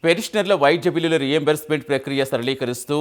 పెన్షనర్ల వైద్య బిల్లుల రీయింబర్స్మెంట్ ప్రక్రియ సరళీకరిస్తూ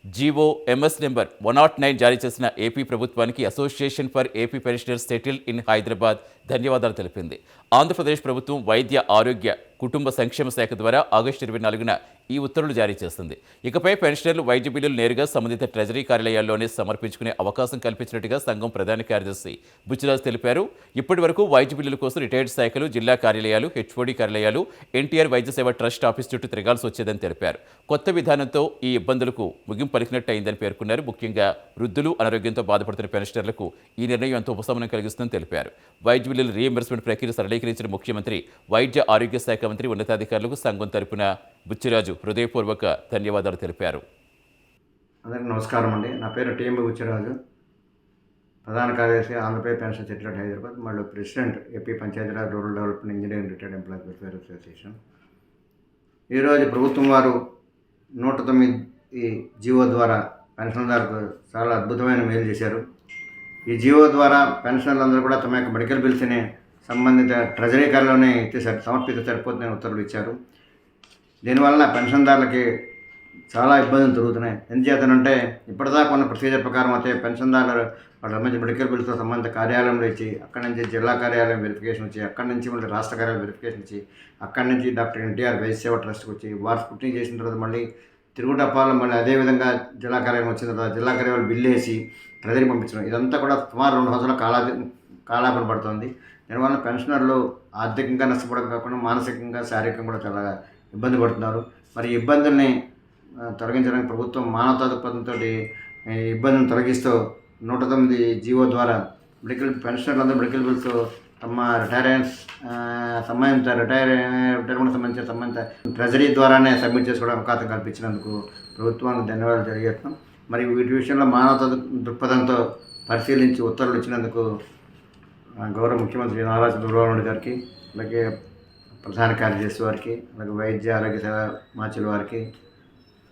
జీవో ఎంఎస్ నెంబర్ 109 జారీ చేసిన ఏపీ ప్రభుత్వానికి association for AP pensioners settle in Hyderabad ధన్యవాదాలు తెలిపింది. ఆంధ్రప్రదేశ్ ప్రభుత్వం వైద్య ఆరోగ్య కుటుంబ సంక్షేమ శాఖ ద్వారా ఆగస్టు 24న ఈ ఉత్తర్వులు జారీ చేస్తుంది. ఇకపై పెన్షనర్లు వైద్య బిల్లులు నేరుగా సంబంధిత ట్రెజరీ కార్యాలయాల్లోనే సమర్పించుకునే అవకాశం కల్పించినట్టుగా సంఘం ప్రధాన కార్యదర్శి బుచ్చిరాజు తెలిపారు. ఇప్పటి వరకు వైద్య బిల్లుల కోసం రిటైర్డ్ శాఖలు, జిల్లా కార్యాలయాలు, హెచ్ఓడి కార్యాలయాలు, ఎన్టీఆర్ వైద్య సేవ ట్రస్ట్ ఆఫీస్ చుట్టూ తిరగాల్సి వచ్చేదని తెలిపారు. కొత్త విధానంతో ఈ ఇబ్బందులకు ముగింపు పలికినట్టు అయిందని పేర్కొన్నారు. ముఖ్యంగా వృద్ధులు, అనారోగ్యంతో బాధపడుతున్న పెన్షనర్లకు ఈ నిర్ణయం ఎంతో ఉపశమనం కలిగిస్తుందని తెలిపారు. వైద్య బిల్లుల రీయింబర్స్మెంట్ ప్రక్రియ సరళీకరించిన ముఖ్యమంత్రి, వైద్య ఆరోగ్య శాఖ మంత్రి, ఉన్నతాధికారులకు సంఘం తరపున బుచ్చిరాజు హృదయపూర్వక ధన్యవాదాలు తెలిపారు. అందరికీ నమస్కారం అండి. నా పేరు టీఎంబి బుచ్చిరాజు, ప్రధాన కార్యదర్శి ఆంధ్రప్రదేశ్ పెన్షన్ సెటిల్ హైదరాబాద్, మళ్ళీ president AP Panchayati Raj rural development engineering retired employees welfare association. ఈరోజు ప్రభుత్వం వారు 109 ఈ జీవో ద్వారా పెన్షన్దారులకు చాలా అద్భుతమైన మేలు చేశారు. ఈ జీవో ద్వారా పెన్షనర్లందరూ కూడా తమ యొక్క మెడికల్ బిల్స్ని సంబంధిత ట్రెజరీ కార్యాలయంలోనే సమర్పిస్తే సరిపోతుందని ఉత్తర్వులు ఇచ్చారు. దీనివల్ల పెన్షన్దారులకి చాలా ఇబ్బందులు జరుగుతున్నాయి. ఎందుచేతనంటే ఇప్పటిదాకా ఉన్న ప్రొసీజర్ ప్రకారం అయితే పెన్షన్దారులు వాళ్ళ సంబంధించిన మెడికల్ బిల్స్తో సంబంధిత కార్యాలయంలో ఇచ్చి, అక్కడి నుంచి జిల్లా కార్యాలయం వెరిఫికేషన్ వచ్చి, అక్కడి నుంచి మళ్ళీ రాష్ట్ర కార్యాలయం వెరిఫికేషన్ ఇచ్చి, అక్కడి నుంచి డాక్టర్ ఎన్టీఆర్ వైద్య సేవ ట్రస్ట్కి వచ్చి వారు స్క్రూటినీ చేసిన తర్వాత మళ్ళీ తిరుగుటప్పాలు మళ్ళీ అదేవిధంగా జిల్లా కార్యాలయం వచ్చిన తర్వాత జిల్లా కార్యాలయం బిల్లు వేసి ట్రెజరీ పంపించడం, ఇదంతా కూడా సుమారు 2 సంవత్సరాల కాలాపన పడుతుంది. దీనివల్ల పెన్షనర్లు ఆర్థికంగా నష్టపోవడం కాకుండా మానసికంగా, శారీరకంగా కూడా చాలా ఇబ్బంది పడుతున్నారు. మరి ఈ ఇబ్బందుల్ని తొలగించడానికి ప్రభుత్వం మానవతా దృక్పథంతో ఇబ్బందిని తొలగిస్తూ 109 జీవో ద్వారా పెన్షనర్లందరూ మెడికల్ బిల్స్ తమ రిటైర్మెంట్ సంబంధిత ట్రెజరీ ద్వారానే సబ్మిట్ చేసుకోవడం అవకాశం కల్పించినందుకు ప్రభుత్వానికి ధన్యవాదాలు తెలియజేస్తున్నాం. మరి వీటి విషయంలో మానవతా దృక్పథంతో పరిశీలించి ఉత్తర్వులు ఇచ్చినందుకు గౌరవ ముఖ్యమంత్రి నారా చంద్రబాబు నాయుడు గారికి, అలాగే ప్రధాన కార్యదర్శి వారికి, అలాగే వైద్య ఆరోగ్య సేవ మాచుల వారికి,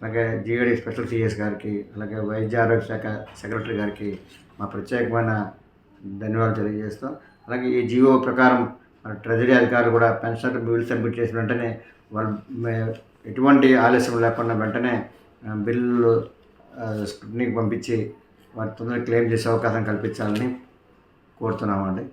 అలాగే జీఏడీ స్పెషల్ సిఎస్ గారికి, అలాగే వైద్య ఆరోగ్య శాఖ సెక్రటరీ గారికి మా ప్రత్యేకమైన ధన్యవాదాలు తెలియజేస్తాం. అలాగే ఈ జీవో ప్రకారం ట్రెజరీ అధికారులు కూడా పెన్షన్ బిల్ సబ్మిట్ చేసిన వెంటనే వాళ్ళు ఎటువంటి ఆలస్యం లేకుండా వెంటనే బిల్లు స్క్రూటినీకి పంపించి వారి తొందరగా క్లెయిమ్ చేసే అవకాశం కల్పించాలని కోరుతున్నామండి.